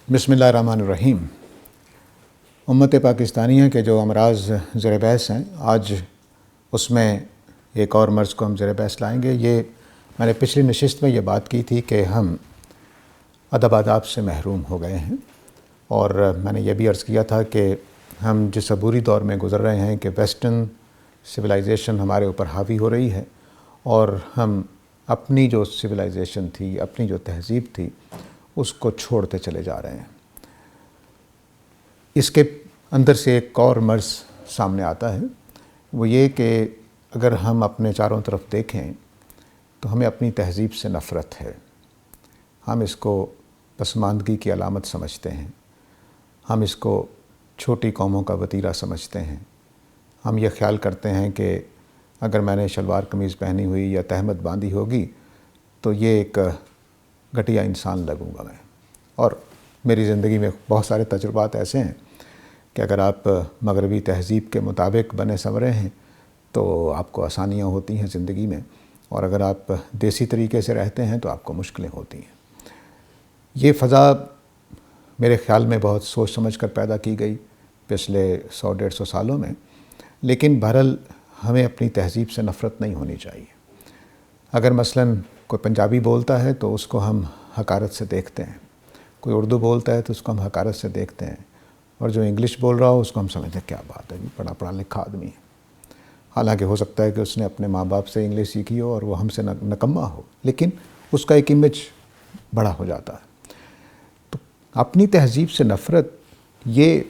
بسم اللہ الرحمن الرحیم۔ امت پاکستانیہ کے جو امراض زیر بحث ہیں، آج اس میں ایک اور مرض کو ہم زیر بحث لائیں گے۔ یہ میں نے پچھلی نشست میں یہ بات کی تھی کہ ہم ادب آداب سے محروم ہو گئے ہیں، اور میں نے یہ بھی عرض کیا تھا کہ ہم جس عبوری دور میں گزر رہے ہیں کہ ویسٹرن سویلائزیشن ہمارے اوپر حاوی ہو رہی ہے، اور ہم اپنی جو سویلائزیشن تھی، اپنی جو تہذیب تھی، اس کو چھوڑتے چلے جا رہے ہیں۔ اس کے اندر سے ایک اور مرض سامنے آتا ہے، وہ یہ کہ اگر ہم اپنے چاروں طرف دیکھیں تو ہمیں اپنی تہذیب سے نفرت ہے۔ ہم اس کو پسماندگی کی علامت سمجھتے ہیں، ہم اس کو چھوٹی قوموں کا وتیرہ سمجھتے ہیں۔ ہم یہ خیال کرتے ہیں کہ اگر میں نے شلوار قمیض پہنی ہوئی یا تہمت باندھی ہوگی تو یہ ایک گھٹیا انسان لگوں گا میں۔ اور میری زندگی میں بہت سارے تجربات ایسے ہیں کہ اگر آپ مغربی تہذیب کے مطابق بنے سنورے ہیں تو آپ کو آسانیاں ہوتی ہیں زندگی میں، اور اگر آپ دیسی طریقے سے رہتے ہیں تو آپ کو مشکلیں ہوتی ہیں۔ یہ فضا میرے خیال میں بہت سوچ سمجھ کر پیدا کی گئی پچھلے 100-150 سالوں میں، لیکن بہرحال ہمیں اپنی تہذیب سے نفرت نہیں ہونی چاہیے۔ اگر مثلاً کوئی پنجابی بولتا ہے تو اس کو ہم حقارت سے دیکھتے ہیں، کوئی اردو بولتا ہے تو اس کو ہم حقارت سے دیکھتے ہیں، اور جو انگلش بول رہا ہو اس کو ہم سمجھتے ہیں کیا بات ہے، بڑا پڑھا لکھا آدمی ہے۔ حالانکہ ہو سکتا ہے کہ اس نے اپنے ماں باپ سے انگلش سیکھی ہو اور وہ ہم سے نکما ہو، لیکن اس کا ایک امیج بڑا ہو جاتا ہے۔ تو اپنی تہذیب سے نفرت یہ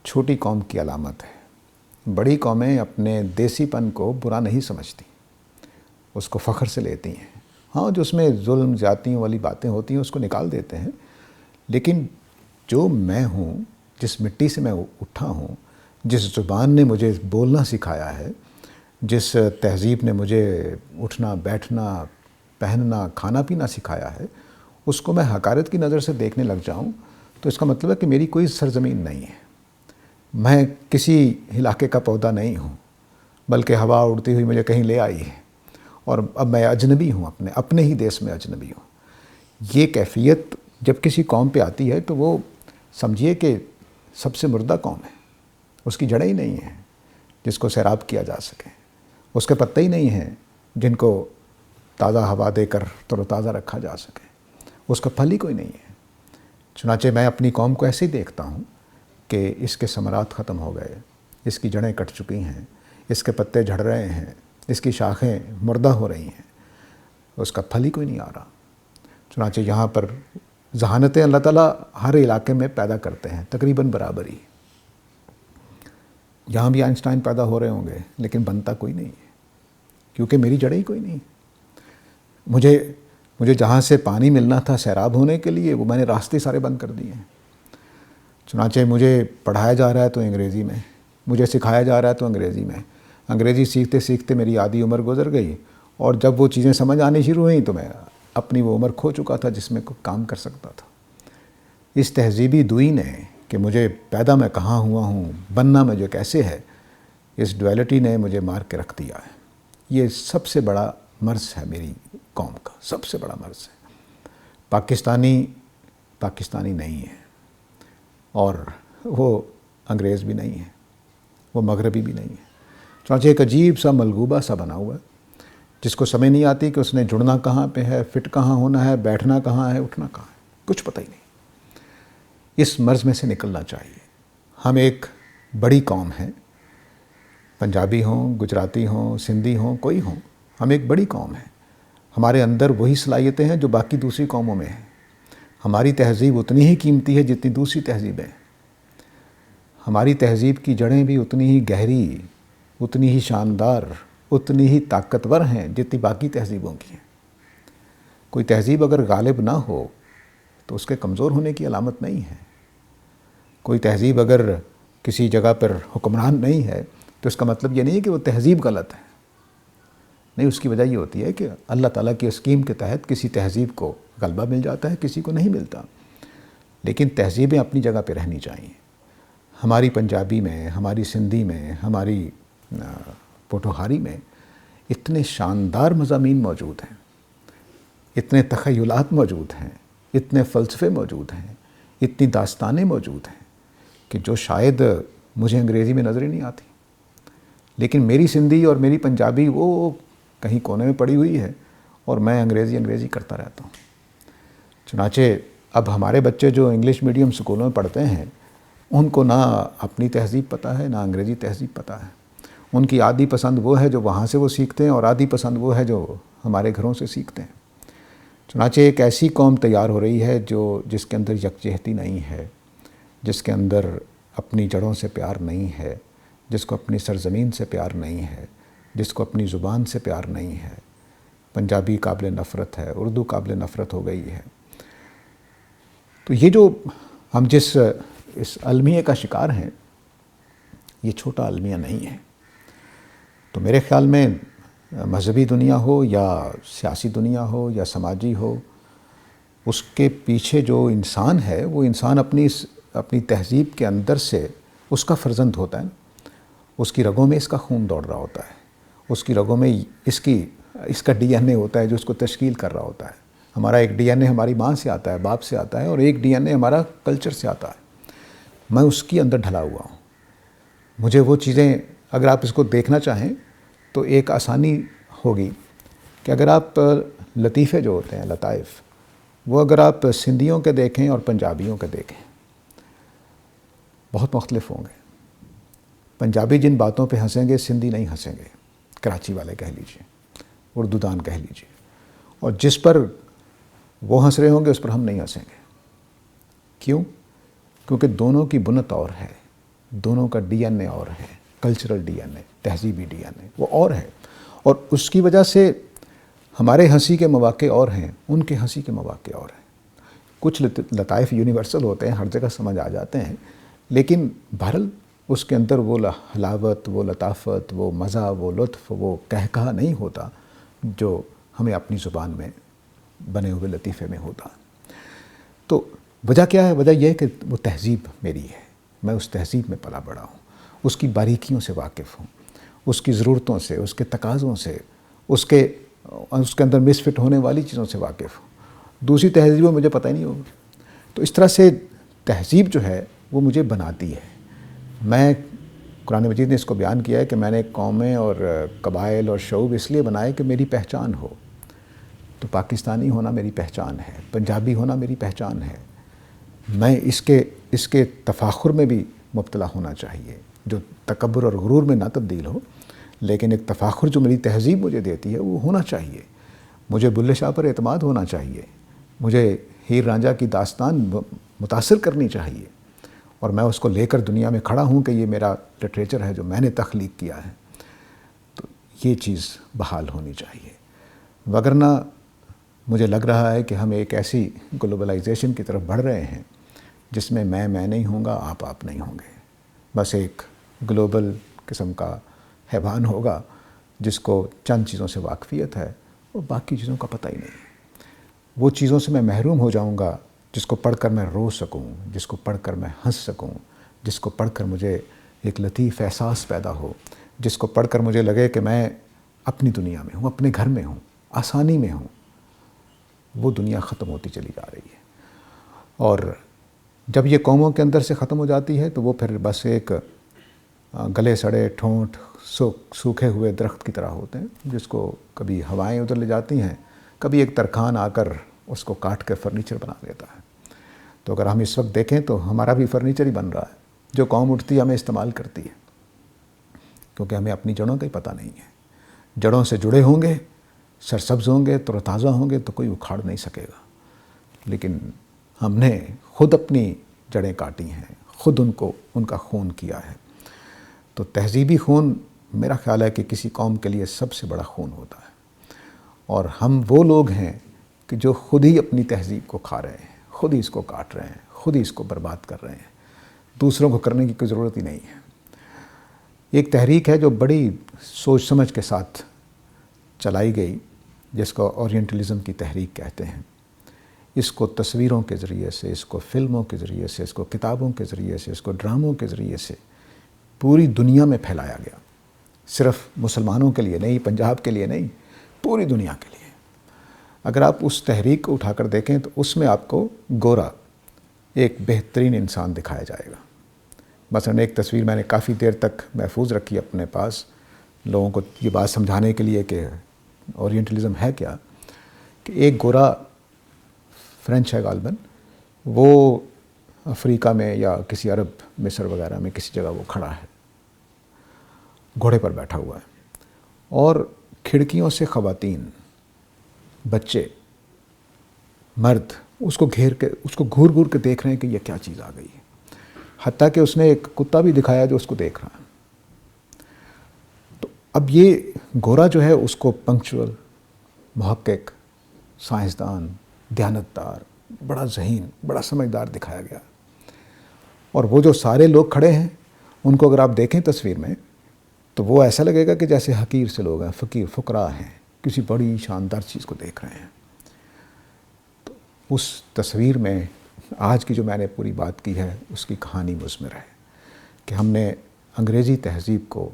چھوٹی قوم کی علامت ہے۔ بڑی قومیں اپنے دیسی پن کو برا نہیں سمجھتی، اس کو فخر سے لیتی ہیں۔ ہاں، جو اس میں ظلم زیادتیوں والی باتیں ہوتی ہیں اس کو نکال دیتے ہیں، لیکن جو میں ہوں، جس مٹی سے میں اٹھا ہوں، جس زبان نے مجھے بولنا سکھایا ہے، جس تہذیب نے مجھے اٹھنا بیٹھنا پہننا کھانا پینا سکھایا ہے، اس کو میں حقارت کی نظر سے دیکھنے لگ جاؤں تو اس کا مطلب ہے کہ میری کوئی سرزمین نہیں ہے، میں کسی علاقے کا پودا نہیں ہوں، بلکہ ہوا اڑتی ہوئی مجھے کہیں لے آئی ہے، اور اب میں اجنبی ہوں، اپنے ہی دیس میں اجنبی ہوں۔ یہ کیفیت جب کسی قوم پہ آتی ہے تو وہ سمجھیے کہ سب سے مردہ قوم ہے، اس کی جڑیں ہی نہیں ہیں جس کو سیراب کیا جا سکے، اس کے پتے ہی نہیں ہیں جن کو تازہ ہوا دے کر تر و تازہ رکھا جا سکے، اس کا پھل ہی کوئی نہیں ہے۔ چنانچہ میں اپنی قوم کو ایسے ہی دیکھتا ہوں کہ اس کے ثمرات ختم ہو گئے، اس کی جڑیں کٹ چکی ہیں، اس کے پتے جھڑ رہے ہیں، اس کی شاخیں مردہ ہو رہی ہیں، اس کا پھل ہی کوئی نہیں آ رہا۔ چنانچہ یہاں پر ذہانتیں اللہ تعالیٰ ہر علاقے میں پیدا کرتے ہیں تقریباً برابری۔ یہاں بھی آئنسٹائن پیدا ہو رہے ہوں گے، لیکن بنتا کوئی نہیں ہے، کیونکہ میری جڑیں ہی کوئی نہیں۔ مجھے جہاں سے پانی ملنا تھا سیراب ہونے کے لیے، وہ میں نے راستے سارے بند کر دیے ہیں۔ چنانچہ مجھے پڑھایا جا رہا ہے تو انگریزی میں، مجھے سکھایا جا رہا ہے تو انگریزی میں۔ انگریزی سیکھتے سیکھتے میری آدھی عمر گزر گئی، اور جب وہ چیزیں سمجھ آنی شروع ہوئیں تو میں اپنی وہ عمر کھو چکا تھا جس میں کام کر سکتا تھا۔ اس تہذیبی دوئی نے کہ مجھے پیدا میں کہاں ہوا ہوں، بننا مجھے کیسے ہے، اس ڈویلٹی نے مجھے مار کے رکھ دیا ہے۔ یہ سب سے بڑا مرض ہے میری قوم کا، سب سے بڑا مرض ہے۔ پاکستانی نہیں ہے، اور وہ انگریز بھی نہیں ہے، وہ مغربی بھی نہیں ہے۔ چنانچہ ایک عجیب سا ملغوبہ سا بنا ہوا ہے جس کو سمجھ نہیں آتی کہ اس نے جڑنا کہاں پہ ہے، فٹ کہاں ہونا ہے، بیٹھنا کہاں ہے، اٹھنا کہاں ہے، کچھ پتہ ہی نہیں۔ اس مرض میں سے نکلنا چاہیے۔ ہم ایک بڑی قوم ہیں، پنجابی ہوں، گجراتی ہوں، سندھی ہوں، کوئی ہوں، ہم ایک بڑی قوم ہیں۔ ہمارے اندر وہی صلاحیتیں ہیں جو باقی دوسری قوموں میں ہیں۔ ہماری تہذیب اتنی ہی قیمتی ہے جتنی دوسری تہذیبیں۔ ہماری تہذیب کی جڑیں بھی اتنی ہی گہری، اتنی ہی شاندار، اتنی ہی طاقتور ہیں جتنی باقی تہذیبوں کی ہیں۔ کوئی تہذیب اگر غالب نہ ہو تو اس کے کمزور ہونے کی علامت نہیں ہے۔ کوئی تہذیب اگر کسی جگہ پر حکمران نہیں ہے تو اس کا مطلب یہ نہیں ہے کہ وہ تہذیب غلط ہے۔ نہیں، اس کی وجہ یہ ہوتی ہے کہ اللہ تعالیٰ کی اسکیم کے تحت کسی تہذیب کو غلبہ مل جاتا ہے، کسی کو نہیں ملتا۔ لیکن تہذیبیں اپنی جگہ پہ رہنی چاہیے۔ ہماری پنجابی میں، ہماری سندھی میں، ہماری پوٹھوہاری میں اتنے شاندار مضامین موجود ہیں، اتنے تخیلات موجود ہیں، اتنے فلسفے موجود ہیں، اتنی داستانیں موجود ہیں کہ جو شاید مجھے انگریزی میں نظر ہی نہیں آتی، لیکن میری سندھی اور میری پنجابی وہ کہیں کونے میں پڑی ہوئی ہے اور میں انگریزی کرتا رہتا ہوں۔ چنانچہ اب ہمارے بچے جو انگلش میڈیم سکولوں میں پڑھتے ہیں ان کو نہ اپنی تہذیب پتہ ہے نہ انگریزی تہذیب پتہ ہے۔ ان کی آدھی پسند وہ ہے جو وہاں سے وہ سیکھتے ہیں اور آدھی پسند وہ ہے جو ہمارے گھروں سے سیکھتے ہیں۔ چنانچہ ایک ایسی قوم تیار ہو رہی ہے جس کے اندر یکجہتی نہیں ہے، جس کے اندر اپنی جڑوں سے پیار نہیں ہے، جس کو اپنی سرزمین سے پیار نہیں ہے، جس کو اپنی زبان سے پیار نہیں ہے۔ پنجابی قابل نفرت ہے، اردو قابل نفرت ہو گئی ہے۔ تو یہ جو ہم اس المیہ کا شکار ہیں، یہ چھوٹا المیہ نہیں ہے۔ تو میرے خیال میں مذہبی دنیا ہو یا سیاسی دنیا ہو یا سماجی ہو، اس کے پیچھے جو انسان ہے وہ انسان اپنی تہذیب کے اندر سے اس کا فرزند ہوتا ہے، اس کی رگوں میں اس کا خون دوڑ رہا ہوتا ہے، اس کی رگوں میں اس کا ڈی این اے ہوتا ہے جو اس کو تشکیل کر رہا ہوتا ہے۔ ہمارا ایک ڈی این اے ہماری ماں سے آتا ہے، باپ سے آتا ہے، اور ایک ڈی این اے ہمارا کلچر سے آتا ہے۔ میں اس کی اندر ڈھلا ہوا ہوں۔ مجھے وہ چیزیں اگر آپ اس کو دیکھنا چاہیں تو ایک آسانی ہوگی کہ اگر آپ لطیفے جو ہوتے ہیں، لطائف، وہ اگر آپ سندھیوں کے دیکھیں اور پنجابیوں کے دیکھیں بہت مختلف ہوں گے۔ پنجابی جن باتوں پہ ہنسیں گے سندھی نہیں ہنسیں گے، کراچی والے کہہ لیجیے، اردو دان کہہ لیجیے، اور جس پر وہ ہنس رہے ہوں گے اس پر ہم نہیں ہنسیں گے۔ کیوں؟ کیونکہ دونوں کی بنت اور ہے، دونوں کا ڈی این اے اور ہے، کلچرل ڈی این اے، تہذیبی ڈی این اے وہ اور ہے، اور اس کی وجہ سے ہمارے ہنسی کے مواقع اور ہیں، ان کے ہنسی کے مواقع اور ہیں۔ کچھ لطائف یونیورسل ہوتے ہیں، ہر جگہ سمجھ آ جاتے ہیں، لیکن بہرحال اس کے اندر وہ حلاوت، وہ لطافت، وہ مزہ، وہ لطف، وہ کہا نہیں ہوتا جو ہمیں اپنی زبان میں بنے ہوئے لطیفے میں ہوتا۔ تو وجہ کیا ہے؟ وجہ یہ ہے کہ وہ تہذیب میری ہے، میں اس تہذیب میں پلا بڑا ہوں، اس کی باریکیوں سے واقف ہوں، اس کی ضرورتوں سے، اس کے تقاضوں سے، اس کے اندر مس فٹ ہونے والی چیزوں سے واقف ہوں۔ دوسری تہذیبوں مجھے پتہ ہی نہیں ہوگا۔ تو اس طرح سے تہذیب جو ہے وہ مجھے بناتی ہے۔ میں قرآن مجید نے اس کو بیان کیا ہے کہ میں نے قومیں اور قبائل اور شعوب اس لیے بنائے کہ میری پہچان ہو۔ تو پاکستانی ہونا میری پہچان ہے، پنجابی ہونا میری پہچان ہے۔ میں اس کے تفاخر میں بھی مبتلا ہونا چاہیے، جو تکبر اور غرور میں نہ تبدیل ہو، لیکن ایک تفاخر جو میری تہذیب مجھے دیتی ہے وہ ہونا چاہیے۔ مجھے بلے شاہ پر اعتماد ہونا چاہیے، مجھے ہیر رانجھا کی داستان متاثر کرنی چاہیے، اور میں اس کو لے کر دنیا میں کھڑا ہوں کہ یہ میرا لٹریچر ہے جو میں نے تخلیق کیا ہے۔ تو یہ چیز بحال ہونی چاہیے، وگرنہ مجھے لگ رہا ہے کہ ہم ایک ایسی گلوبلائزیشن کی طرف بڑھ رہے ہیں جس میں میں نہیں ہوں گا، آپ نہیں ہوں گے۔ بس ایک گلوبل قسم کا حیوان ہوگا جس کو چند چیزوں سے واقفیت ہے اور باقی چیزوں کا پتہ ہی نہیں۔ وہ چیزوں سے میں محروم ہو جاؤں گا جس کو پڑھ کر میں رو سکوں، جس کو پڑھ کر میں ہنس سکوں، جس کو پڑھ کر مجھے ایک لطیف احساس پیدا ہو، جس کو پڑھ کر مجھے لگے کہ میں اپنی دنیا میں ہوں، اپنے گھر میں ہوں، آسانی میں ہوں۔ وہ دنیا ختم ہوتی چلی جا رہی ہے، اور جب یہ قوموں کے اندر سے ختم ہو جاتی ہے تو وہ پھر بس ایک گلے سڑے ٹھونٹ سوکھے ہوئے درخت کی طرح ہوتے ہیں، جس کو کبھی ہوائیں ادھر لے جاتی ہیں، کبھی ایک ترکھان آ کر اس کو کاٹ کر فرنیچر بنا دیتا ہے۔ تو اگر ہم اس وقت دیکھیں تو ہمارا بھی فرنیچر ہی بن رہا ہے، جو قوم اٹھتی ہے ہمیں استعمال کرتی ہے، کیونکہ ہمیں اپنی جڑوں کا ہی پتہ نہیں ہے۔ جڑوں سے جڑے ہوں گے، سرسبز ہوں گے، تر و تازہ ہوں گے تو کوئی اکھاڑ نہیں سکے گا، لیکن ہم نے خود اپنی جڑیں کاٹی ہیں، خود ان کا خون کیا ہے۔ تو تہذیبی خون میرا خیال ہے کہ کسی قوم کے لیے سب سے بڑا خون ہوتا ہے، اور ہم وہ لوگ ہیں کہ جو خود ہی اپنی تہذیب کو کھا رہے ہیں، خود ہی اس کو کاٹ رہے ہیں، خود ہی اس کو برباد کر رہے ہیں، دوسروں کو کرنے کی کوئی ضرورت ہی نہیں ہے۔ ایک تحریک ہے جو بڑی سوچ سمجھ کے ساتھ چلائی گئی، جس کو اورینٹلزم کی تحریک کہتے ہیں۔ اس کو تصویروں کے ذریعے سے، اس کو فلموں کے ذریعے سے، اس کو کتابوں کے ذریعے سے، اس کو ڈراموں کے ذریعے سے پوری دنیا میں پھیلایا گیا، صرف مسلمانوں کے لیے نہیں، پنجاب کے لیے نہیں، پوری دنیا کے لیے۔ اگر آپ اس تحریک کو اٹھا کر دیکھیں تو اس میں آپ کو گورا ایک بہترین انسان دکھایا جائے گا۔ مثلاً ایک تصویر میں نے کافی دیر تک محفوظ رکھی اپنے پاس، لوگوں کو یہ بات سمجھانے کے لیے کہ اورینٹلزم ہے کیا، کہ ایک گورا فرینچ ہے غالباً، وہ افریقہ میں یا کسی عرب مصر وغیرہ میں کسی جگہ وہ کھڑا ہے، گھوڑے پر بیٹھا ہوا ہے، اور کھڑکیوں سے خواتین، بچے، مرد اس کو گھیر کے، اس کو گھور گھور کے دیکھ رہے ہیں کہ یہ کیا چیز آ گئی ہے۔ حتیٰ کہ اس نے ایک کتا بھی دکھایا جو اس کو دیکھ رہا ہے۔ تو اب یہ گورا جو ہے اس کو پنکچول، محقق، سائنسدان، دیانتدار، بڑا ذہین، بڑا سمجھدار دکھایا گیا، اور وہ جو سارے لوگ کھڑے ہیں ان کو اگر آپ دیکھیں تصویر میں تو وہ ایسا لگے گا کہ جیسے حقیر سے لوگ ہیں، فقیر، فقراء ہیں، کسی بڑی شاندار چیز کو دیکھ رہے ہیں۔ تو اس تصویر میں آج کی جو میں نے پوری بات کی ہے اس کی کہانی مثمر ہے کہ ہم نے انگریزی تہذیب کو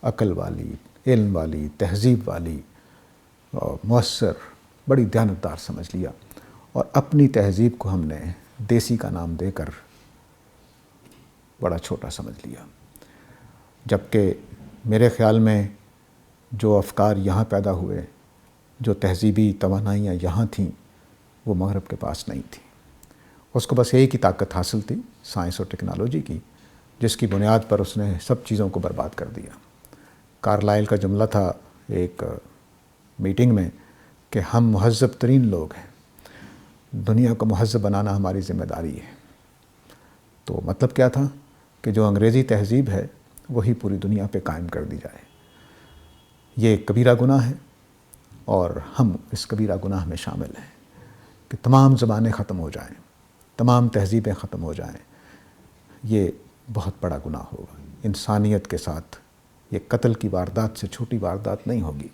عقل والی، علم والی، تہذیب والی، مؤثر، بڑی دیانتدار سمجھ لیا، اور اپنی تہذیب کو ہم نے دیسی کا نام دے کر بڑا چھوٹا سمجھ لیا۔ جبکہ میرے خیال میں جو افکار یہاں پیدا ہوئے، جو تہذیبی توانائیاں یہاں تھیں، وہ مغرب کے پاس نہیں تھیں۔ اس کو بس ایک ہی طاقت حاصل تھی، سائنس اور ٹیکنالوجی کی، جس کی بنیاد پر اس نے سب چیزوں کو برباد کر دیا۔ کارلائل کا جملہ تھا ایک میٹنگ میں کہ ہم مہذب ترین لوگ ہیں، دنیا کو مہذب بنانا ہماری ذمہ داری ہے۔ تو مطلب کیا تھا کہ جو انگریزی تہذیب ہے وہی پوری دنیا پہ قائم کر دی جائے۔ یہ ایک کبیرہ گناہ ہے، اور ہم اس کبیرہ گناہ میں شامل ہیں کہ تمام زبانیں ختم ہو جائیں، تمام تہذیبیں ختم ہو جائیں۔ یہ بہت بڑا گناہ ہوگا انسانیت کے ساتھ، یہ قتل کی واردات سے چھوٹی واردات نہیں ہوگی۔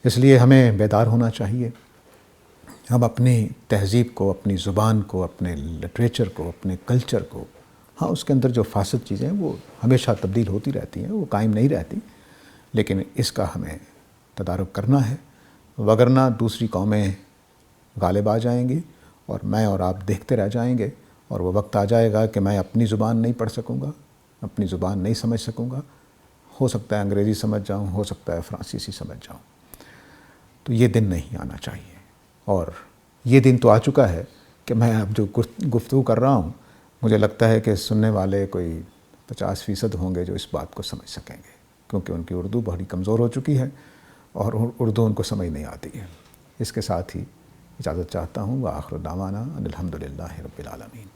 اس لیے ہمیں بیدار ہونا چاہیے، ہم اپنی تہذیب کو، اپنی زبان کو، اپنے لٹریچر کو، اپنے کلچر کو، ہاں اس کے اندر جو فاسد چیزیں ہیں وہ ہمیشہ تبدیل ہوتی رہتی ہیں، وہ قائم نہیں رہتی، لیکن اس کا ہمیں تدارک کرنا ہے، وگرنہ دوسری قومیں غالب آ جائیں گی اور میں اور آپ دیکھتے رہ جائیں گے، اور وہ وقت آ جائے گا کہ میں اپنی زبان نہیں پڑھ سکوں گا، اپنی زبان نہیں سمجھ سکوں گا، ہو سکتا ہے انگریزی سمجھ جاؤں، ہو سکتا ہے فرانسیسی سمجھ جاؤں۔ تو یہ دن نہیں آنا چاہیے، اور یہ دن تو آ چکا ہے کہ میں اب جو گفتگو کر رہا ہوں، مجھے لگتا ہے کہ سننے والے کوئی 50% ہوں گے جو اس بات کو سمجھ سکیں گے، کیونکہ ان کی اردو بڑی کمزور ہو چکی ہے اور اردو ان کو سمجھ نہیں آتی ہے۔ اس کے ساتھ ہی اجازت چاہتا ہوں، وآخر دعوانا ان الحمد للہ رب العالمین۔